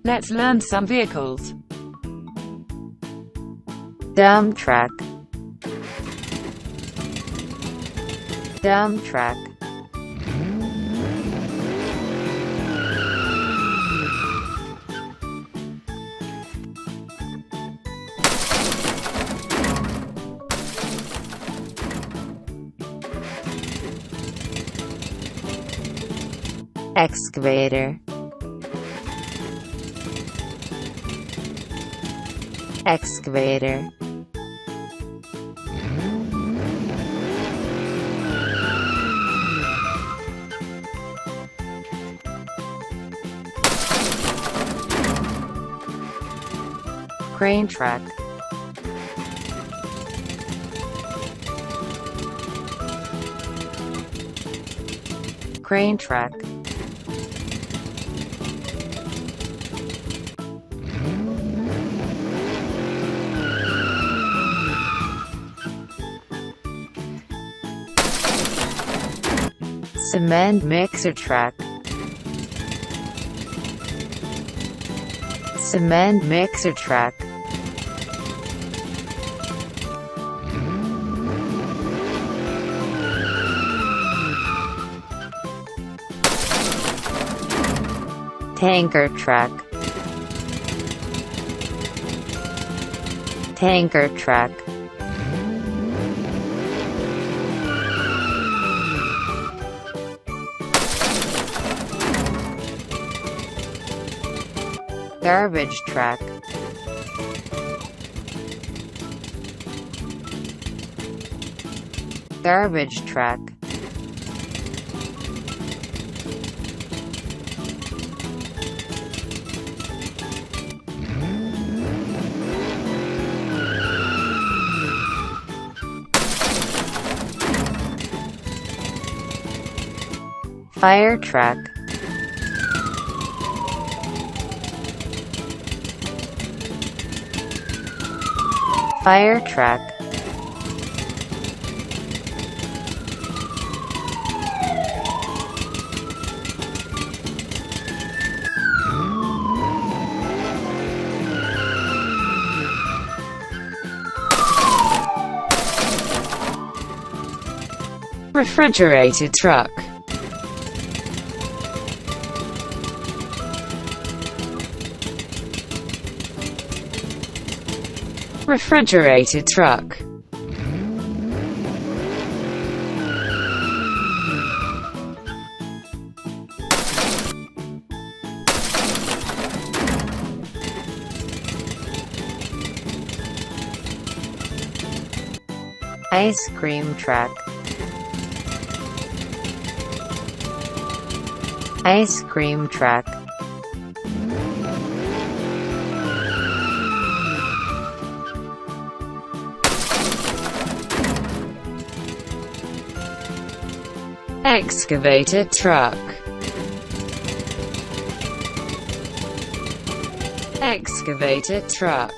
Let's learn some vehicles. Dump truck. Dump truck. Excavator. Excavator. Crane truck. Crane truck. Cement mixer truck. Cement mixer truck. Tanker truck. Tanker truck. Garbage truck. Garbage truck. Fire truck. Fire truck. Refrigerated truck. Refrigerated truck. Ice cream truck. Ice cream truck. Excavator truck. Excavator truck.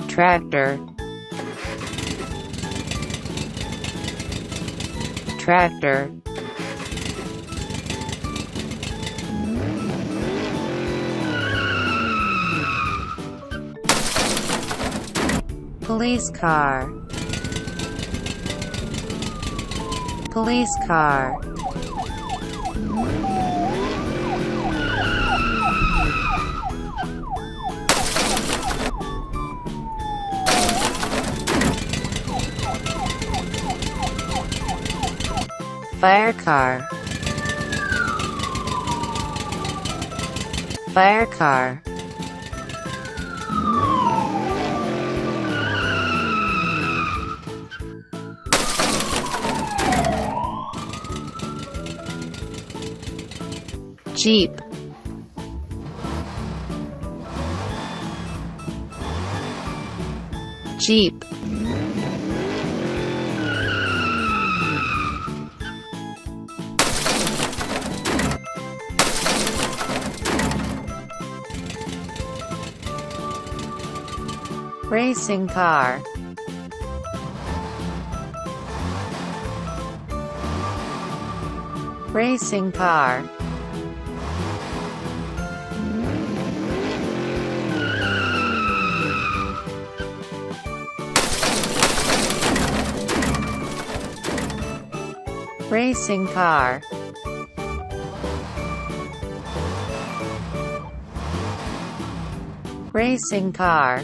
Tractor. Tractor. Police car. Police car. Fire car. Fire car. Jeep. Jeep. Racing car. Racing car. Racing car. Racing car.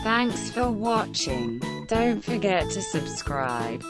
Thanks for watching. Don't forget to subscribe.